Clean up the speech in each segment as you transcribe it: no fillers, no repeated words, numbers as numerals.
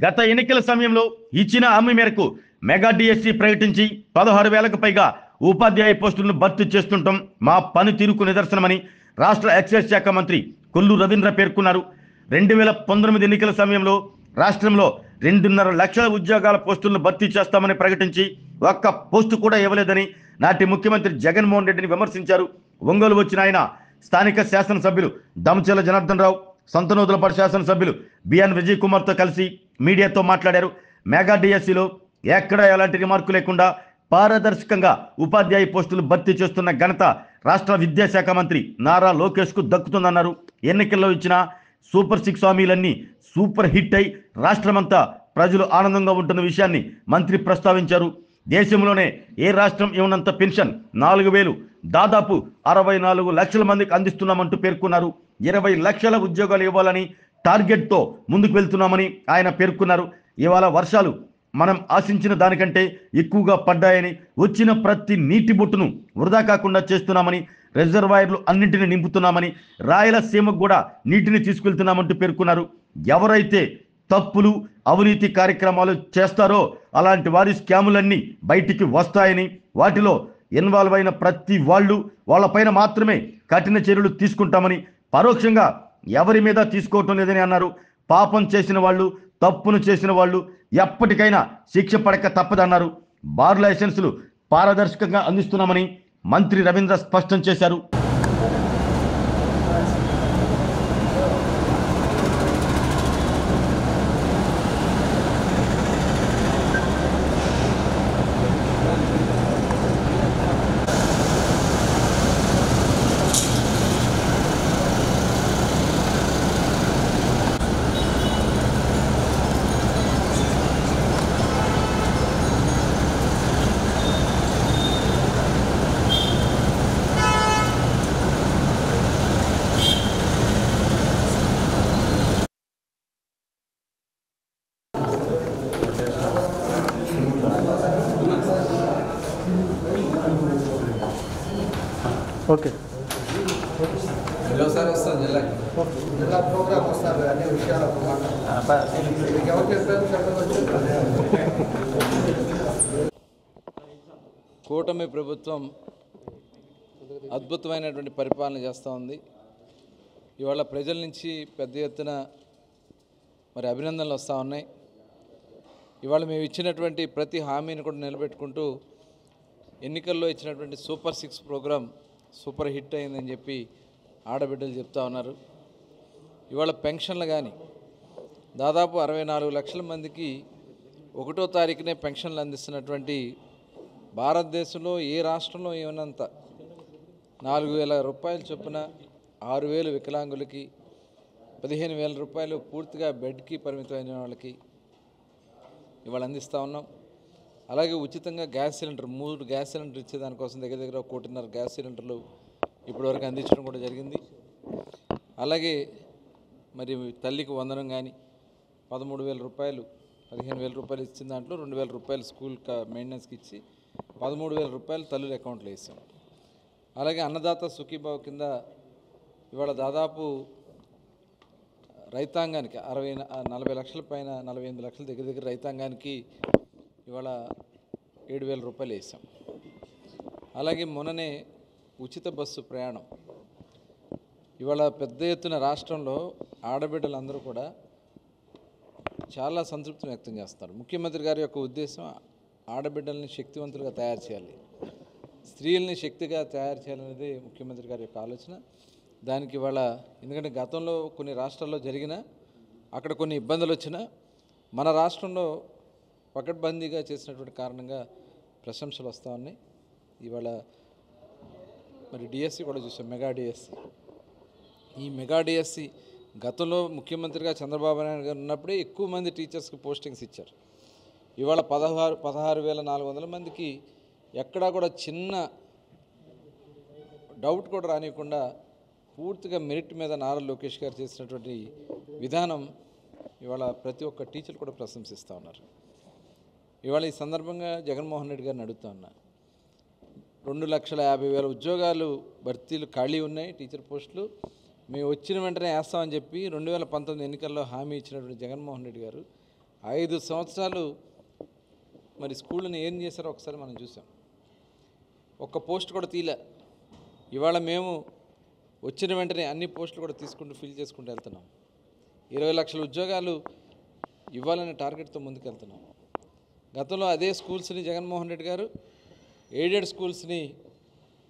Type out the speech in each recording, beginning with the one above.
గత ఎన్నికల సమయంలో ఇచ్చిన హామీ మేరకు మెగా డిఎస్సి ప్రకటించి 16,000కు పైగా ఉపాధ్యాయ పోస్టులను భర్తీ చేస్తుంటాం మా పనితీరుకు నిదర్శనమని రాష్ట్ర ఎక్సైజ్ శాఖ మంత్రి కొల్లు రవీంద్ర పేర్కొన్నారు. 2019 ఎన్నికల సమయంలో రాష్ట్రంలో 2.5 లక్షల ఉద్యోగాల పోస్టులను భర్తీ చేస్తామని ప్రకటించి ఒక్క పోస్టు కూడా ఇవ్వలేదని నాటి ముఖ్యమంత్రి జగన్మోహన్ రెడ్డిని విమర్శించారు. ఒంగోలు వచ్చిన ఆయన స్థానిక శాసనసభ్యులు దమచల జనార్దన్ రావు, సంతనూతలపాడు శాసనసభ్యులు బిఎన్ విజయ్ కుమార్తో కలిసి మీడియాతో మాట్లాడారు. మెగా డిఎస్సిలో ఎక్కడా ఎలాంటి రిమార్కు లేకుండా పారదర్శకంగా ఉపాధ్యాయ పోస్టులు భర్తీ చేస్తున్న ఘనత రాష్ట్ర విద్యాశాఖ మంత్రి నారా లోకేష్కు దక్కుతుందన్నారు. ఎన్నికల్లో ఇచ్చిన సూపర్ 6 హామీలన్నీ సూపర్ హిట్ అయి రాష్ట్రమంతా ప్రజలు ఆనందంగా ఉంటున్న విషయాన్ని మంత్రి ప్రస్తావించారు. దేశంలోనే ఏ రాష్ట్రం ఇవ్వనంత పెన్షన్ 4,000 దాదాపు 64 లక్షల మందికి అందిస్తున్నామంటూ పేర్కొన్నారు. 20 లక్షల ఉద్యోగాలు ఇవ్వాలని టార్గెట్తో ముందుకు వెళ్తున్నామని ఆయన పేర్కొన్నారు. ఇవాళ వర్షాలు మనం ఆశించిన దానికంటే ఎక్కువగా పడ్డాయని, వచ్చిన ప్రతి నీటి బొట్టును వృధా కాకుండా చేస్తున్నామని, రిజర్వాయర్లు అన్నింటినీ నింపుతున్నామని, రాయలసీమకు కూడా నీటిని తీసుకెళ్తున్నామంటూ పేర్కొన్నారు. ఎవరైతే తప్పులు అవినీతి కార్యక్రమాలు చేస్తారో అలాంటి వారి స్కాములన్నీ బయటికి వస్తాయని, వాటిలో ఇన్వాల్వ్ అయిన ప్రతి వాళ్ళపైన మాత్రమే కఠిన చర్యలు తీసుకుంటామని, పరోక్షంగా ఎవరి మీద తీసుకోవటం లేదని అన్నారు. పాపం చేసిన వాళ్ళు, తప్పును చేసిన వాళ్ళు ఎప్పటికైనా శిక్ష పడక తప్పదన్నారు. బార్ లైసెన్సులు పారదర్శకంగా అందిస్తున్నామని మంత్రి రవీంద్ర స్పష్టం చేశారు. ఓకే, జిల్లా ప్రోగ్రామ్ వస్తారు అన్ని విషయాలకు కూటమి ప్రభుత్వం అద్భుతమైనటువంటి పరిపాలన చేస్తూ ఉంది. ఇవాళ ప్రజల నుంచి పెద్ద ఎత్తున అభినందనలు వస్తూ ఉన్నాయి. ఇవాళ మేము ఇచ్చినటువంటి ప్రతి హామీని కూడా నిలబెట్టుకుంటూ ఎన్నికల్లో ఇచ్చినటువంటి సూపర్ 6 ప్రోగ్రాం సూపర్ హిట్ అయిందని చెప్పి ఆడబిడ్డలు చెప్తా ఉన్నారు. ఇవాళ పెన్షన్లు కానీ దాదాపు 64 లక్షల మందికి 1వ తారీఖునే పెన్షన్లు అందిస్తున్నటువంటి భారతదేశంలో ఏ రాష్ట్రంలో ఏమన్నంత 4,000 రూపాయలు చొప్పున 6,000 వికలాంగులకి, 15,000 రూపాయలు పూర్తిగా బెడ్కి పరిమితమైన వాళ్ళకి ఇవాళ అందిస్తూ ఉన్నాం. అలాగే ఉచితంగా గ్యాస్ సిలిండర్ 3 గ్యాస్ సిలిండర్ ఇచ్చేదానికోసం దగ్గర 1.5 కోటి గ్యాస్ సిలిండర్లు ఇప్పటివరకు అందించడం కూడా జరిగింది. అలాగే తల్లికి వందనం కానీ 13,000 రూపాయలు, 15,000 రూపాయలు ఇచ్చిన దాంట్లో 2,000 రూపాయలు స్కూల్ మెయింటెనెన్స్కి ఇచ్చి 13,000 రూపాయలు తల్లుల అకౌంట్లో వేసాం. అలాగే అన్నదాత సుఖీభావ కింద ఇవాళ దాదాపు రైతాంగానికి 40 లక్షల పైన 48 లక్షల దగ్గర రైతాంగానికి ఇవాళ 7,000 రూపాయలు వేసాం. అలాగే మొన్ననే ఉచిత బస్సు ప్రయాణం ఇవాళ పెద్ద ఎత్తున రాష్ట్రంలో ఆడబిడ్డలందరూ కూడా చాలా సంతృప్తిని వ్యక్తం చేస్తారు. ముఖ్యమంత్రి గారి యొక్క ఉద్దేశం ఆడబిడ్డల్ని శక్తివంతులుగా తయారు చేయాలి, స్త్రీల్ని శక్తిగా తయారు చేయాలనేది ముఖ్యమంత్రి గారి యొక్క ఆలోచన. దానికి ఇవాళ ఎందుకంటే గతంలో కొన్ని రాష్ట్రాల్లో జరిగిన అక్కడ కొన్ని ఇబ్బందులు వచ్చినా మన రాష్ట్రంలో పకడ్బందీగా చేసినటువంటి కారణంగా ప్రశంసలు వస్తూ ఉన్నాయి. ఇవాళ డిఎస్సి కూడా చూసాం, మెగా డిఎస్సి. ఈ మెగా డిఎస్సి గతంలో ముఖ్యమంత్రిగా చంద్రబాబు నాయుడు గారు ఉన్నప్పుడే ఎక్కువ మంది టీచర్స్కి పోస్టింగ్స్ ఇచ్చారు. ఇవాళ 16,400 మందికి ఎక్కడా కూడా చిన్న డౌట్ కూడా రానివ్వకుండా పూర్తిగా మెరిట్ మీద నారా లోకేష్ గారు చేసినటువంటి విధానం ఇవాళ ప్రతి ఒక్క టీచర్ కూడా ప్రశంసిస్తూ ఉన్నారు. ఇవాళ ఈ సందర్భంగా జగన్మోహన్ రెడ్డి గారిని అడుగుతా ఉన్నా, 2,50,000 ఉద్యోగాలు భర్తీలు ఖాళీ ఉన్నాయి, టీచర్ పోస్టులు మేము వచ్చిన వెంటనే వేస్తామని చెప్పి 2019 ఎన్నికల్లో హామీ ఇచ్చినటువంటి జగన్మోహన్ రెడ్డి గారు 5 సంవత్సరాలు మరి స్కూళ్ళని ఏం చేశారో ఒకసారి మనం చూసాం. ఒక్క పోస్ట్ కూడా తీలే. ఇవాళ మేము వచ్చిన వెంటనే అన్ని పోస్టులు కూడా తీసుకుంటూ ఫిల్ చేసుకుంటూ వెళ్తున్నాం. 20 లక్షల ఉద్యోగాలు ఇవ్వాలనే టార్గెట్తో ముందుకు వెళ్తున్నాం. గతంలో అదే స్కూల్స్ని జగన్మోహన్ రెడ్డి గారు ఎయిడెడ్ స్కూల్స్ని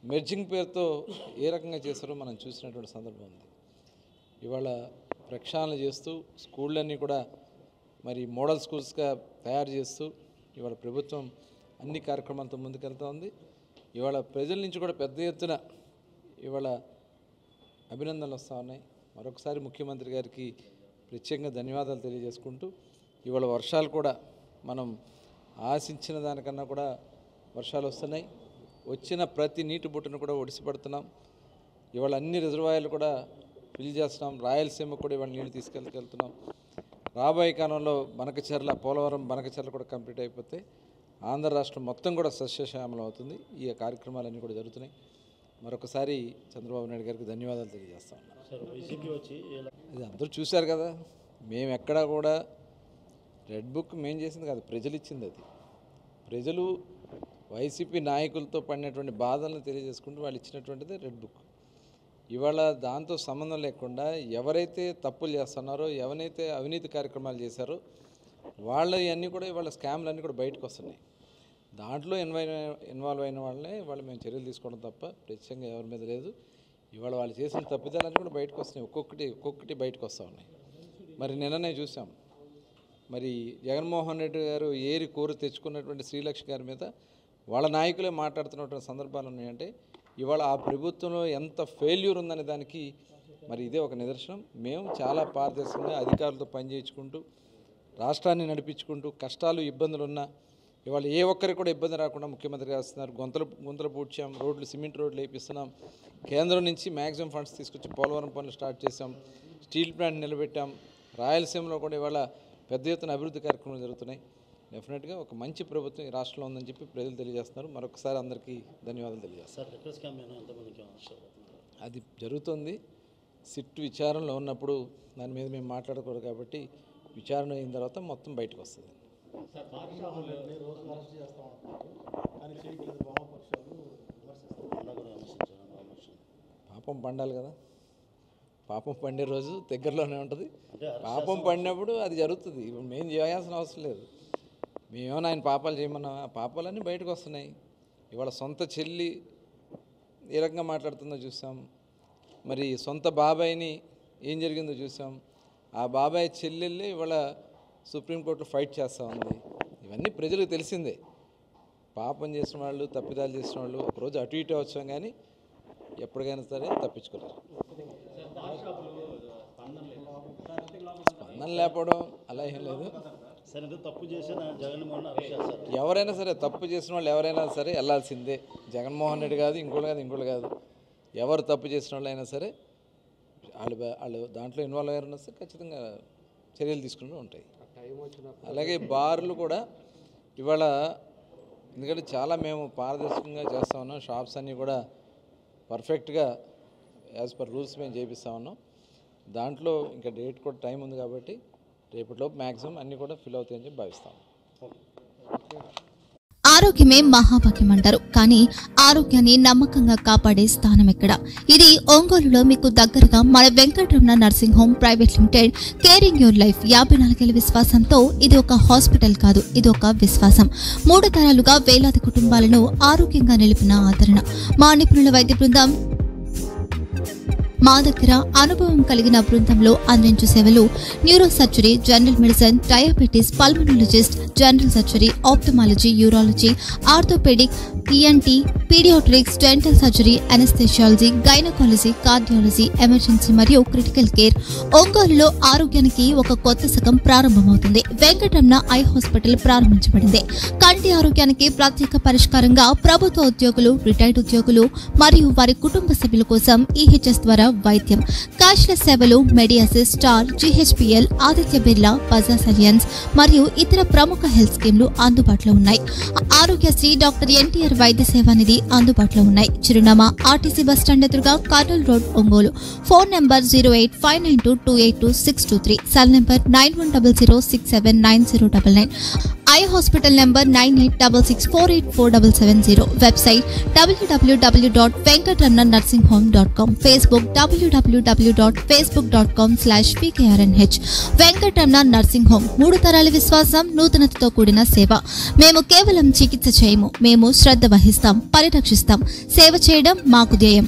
మెర్జింగ్ పేరుతో ఏ రకంగా చేశారో మనం చూసినటువంటి సందర్భం ఉంది. ఇవాళ ప్రక్షాళన చేస్తూ స్కూళ్ళన్నీ కూడా మరి మోడల్ స్కూల్స్గా తయారు చేస్తూ ఇవాళ ప్రభుత్వం అన్ని కార్యక్రమాలతో ముందుకెళ్తూ ఉంది. ఇవాళ ప్రజల నుంచి కూడా పెద్ద ఎత్తున ఇవాళ అభినందనలు వస్తూ ఉన్నాయి. మరొకసారి ముఖ్యమంత్రి గారికి ప్రత్యేకంగా ధన్యవాదాలు తెలియజేసుకుంటూ ఇవాళ వర్షాలు కూడా మనం ఆశించిన దానికన్నా కూడా వర్షాలు వస్తున్నాయి. వచ్చిన ప్రతి నీటి బొట్టును కూడా ఒడిసిపడుతున్నాం. ఇవాళ అన్ని రిజర్వాయర్లు కూడా ఫిల్ చేస్తున్నాం. రాయలసీమ కూడా ఇవాళ నీళ్ళు తీసుకెళ్తున్నాం. రాబోయే కాలంలో బనకచెర్ల పోలవరం బనకచెర్ల కూడా కంప్లీట్ అయిపోతే ఆంధ్ర రాష్ట్రం మొత్తం కూడా సస్యశ్యామలం అవుతుంది. ఈ కార్యక్రమాలన్నీ కూడా జరుగుతున్నాయి. మరొకసారి చంద్రబాబు నాయుడు గారికి ధన్యవాదాలు తెలియజేస్తా ఉన్నాను. ఇది అందరూ చూశారు కదా. మేము ఎక్కడా కూడా రెడ్ బుక్ మేము చేసింది కాదు, ప్రజలు ఇచ్చింది. అది ప్రజలు వైసీపీ నాయకులతో పడినటువంటి బాధలను తెలియజేసుకుంటూ వాళ్ళు ఇచ్చినటువంటిది రెడ్ బుక్. ఇవాళ దాంతో సంబంధం లేకుండా ఎవరైతే తప్పులు చేస్తున్నారో, ఎవరైతే అవినీతి కార్యక్రమాలు చేశారో వాళ్ళ ఇవన్నీ కూడా ఇవాళ స్కామ్లు అన్నీ కూడా బయటకు వస్తున్నాయి. దాంట్లో ఇన్వాల్వ్ అయిన వాళ్ళనే ఇవాళ మేము చర్యలు తీసుకోవడం తప్ప ప్రత్యేకంగా ఎవరి మీద లేదు. ఇవాళ వాళ్ళు చేసిన తప్పిదాలన్నీ కూడా బయటకు వస్తున్నాయి. ఒక్కొక్కటి బయటకు వస్తూ ఉన్నాయి. మరి నిన్ననే చూసాం. మరి జగన్మోహన్ రెడ్డి గారు ఏరి కోరి తెచ్చుకున్నటువంటి శ్రీలక్ష్మి గారి మీద వాళ్ళ నాయకులే మాట్లాడుతున్నటువంటి సందర్భాలు ఉన్నాయంటే ఇవాళ ఆ ప్రభుత్వంలో ఎంత ఫెయిల్యూర్ ఉందనే దానికి మరి ఇదే ఒక నిదర్శనం. మేము చాలా పారదర్శకంగా అధికారులతో పనిచేయించుకుంటూ రాష్ట్రాన్ని నడిపించుకుంటూ కష్టాలు ఇబ్బందులు ఉన్నా ఇవాళ ఏ ఒక్కరికి కూడా ఇబ్బంది రాకుండా ముఖ్యమంత్రి చేస్తున్నారు. గుంతలు పూడ్చాం, రోడ్లు సిమెంట్ రోడ్లు వేపిస్తున్నాం. కేంద్రం నుంచి మ్యాక్సిమం ఫండ్స్ తీసుకొచ్చి పోలవరం పనులు స్టార్ట్ చేసాం. స్టీల్ ప్లాంట్ నిలబెట్టాం. రాయలసీమలో కూడా ఇవాళ పెద్ద ఎత్తున అభివృద్ధి కార్యక్రమాలు జరుగుతున్నాయి. డెఫినెట్గా ఒక మంచి ప్రభుత్వం ఈ రాష్ట్రంలో ఉందని చెప్పి ప్రజలు తెలియజేస్తున్నారు. మరొకసారి అందరికీ ధన్యవాదాలు తెలియజేస్తారు. అది జరుగుతుంది. సిట్ విచారణలో ఉన్నప్పుడు దాని మీద మేము మాట్లాడకూడదు కాబట్టి విచారణ అయిన తర్వాత మొత్తం బయటకు వస్తుంది. పాపం పండాలి కదా. పాపం పండే రోజు దగ్గరలోనే ఉంటుంది. పాపం పడినప్పుడు అది జరుగుతుంది. మేము చేయాల్సిన అవసరం లేదు. మేమేమో ఆయన పాపాలు చేయమన్నా పాపాలన్నీ బయటకు వస్తున్నాయి. ఇవాళ సొంత చెల్లి ఏ రకంగా మాట్లాడుతుందో చూసాం. మరి సొంత బాబాయిని ఏం జరిగిందో చూసాం. ఆ బాబాయ్ చెల్లెళ్ళే ఇవాళ సుప్రీంకోర్టులో ఫైట్ చేస్తూ ఉంది. ఇవన్నీ ప్రజలకు తెలిసిందే. పాపం చేసిన వాళ్ళు, తప్పిదాలు చేసిన వాళ్ళు ఒకరోజు అటు ఇటు వచ్చాం, కానీ ఎప్పటికైనా సరే తప్పించుకోలేరు. స్పందన లేకపోవడం అలా ఏం లేదు. ఎవరైనా సరే తప్పు చేసిన వాళ్ళు ఎవరైనా సరే వెళ్ళాల్సిందే. జగన్మోహన్ రెడ్డి కాదు, ఇంకోళ్ళు కాదు. ఎవరు తప్పు చేసిన వాళ్ళు అయినా సరే వాళ్ళు దాంట్లో ఇన్వాల్వ్ అయ్యారన్నా సరే ఖచ్చితంగా చర్యలు తీసుకుంటూ ఉంటాయి. అలాగే బార్లు కూడా ఇవాళ ఎందుకంటే చాలా మేము పారదర్శకంగా చేస్తూ ఉన్నాం. షాప్స్ అన్నీ కూడా పర్ఫెక్ట్గా యాజ్ పర్ రూల్స్ మేము చేపిస్తూ ఉన్నాం. దాంట్లో ఇంకా డేట్ కూడా టైం ఉంది కాబట్టి రేపటిలోపు మ్యాక్సిమం అన్నీ కూడా ఫిల్ అవుతాయని చెప్పి భావిస్తాం. ఆరోగ్యమే మహాభాగ్యం అంటారు, కానీ ఆరోగ్యాన్ని నమ్మకంగా కాపాడే స్థానం ఎక్కడ? ఇది ఒంగోలులో మీకు దగ్గరగా మన Venkataramana nursing home private limited. Caring your life 54 ఏళ్ల విశ్వాసంతో ఇది ఒక హాస్పిటల్ కాదు, ఇది ఒక విశ్వాసం. 3 తరాలుగా వేలాది కుటుంబాలను ఆరోగ్యంగా నిలిపిన ఆదరణ. మా నిపుణుల వైద్య బృందం మా దగ్గర అనుభవం కలిగిన బృందంలో అందించే సేవలు neuro surgery, general medicine, diabetes, pulmonologist, general surgery, ophthalmology, urology, orthopaedic, ENT, paediatrics, dental surgery, anaesthesiology, gynaecology, cardiology, emergency మరియు క్రిటికల్ కేర్. ఒంగోలులో ఆరోగ్యానికి ఒక కొత్త శకం ప్రారంభమవుతుంది. వెంకటరమణ ఐ హాస్పిటల్ ప్రారంభించబడింది. కంటి ఆరోగ్యానికి ప్రత్యేక పరిష్కారంగా ప్రభుత్వ ఉద్యోగులు, రిటైర్డ్ ఉద్యోగులు మరియు వారి కుటుంబ సభ్యుల కోసం ఈహెచ్ఎస్ ద్వారా వైద్యం, క్యాష్లెస్ సేవలు Medi Assist, Star, GHPL, Aditya Birla, Bajaj Allianz మరియు ఇతర ప్రముఖ హెల్త్ స్కీమ్లు అందుబాటులో ఉన్నాయి. ఆరోగ్యశ్రీ, డాక్టర్ NTR వైద్య సేవా నిధి అందుబాటులో ఉన్నాయి. చిరునామా RTC బస్ స్టాండ్ ఎదురుగా, Kurnool road, Ongole. Phone number 08592282623, cell number 9100679099, eye hospital number 9866484770, website www.venkatramannursing.com, Facebook www.facebook.com/pkrnh. Venkataramana nursing home, 3 తరాల విశ్వాసం, నూతనతతో కూడిన సేవ. మేము కేవలం చికిత్స చేయము, మేము శ్రద్ధ వహిస్తాం, పరిరక్షిస్తాం. సేవ చేయడం మాకు ధ్యేయం.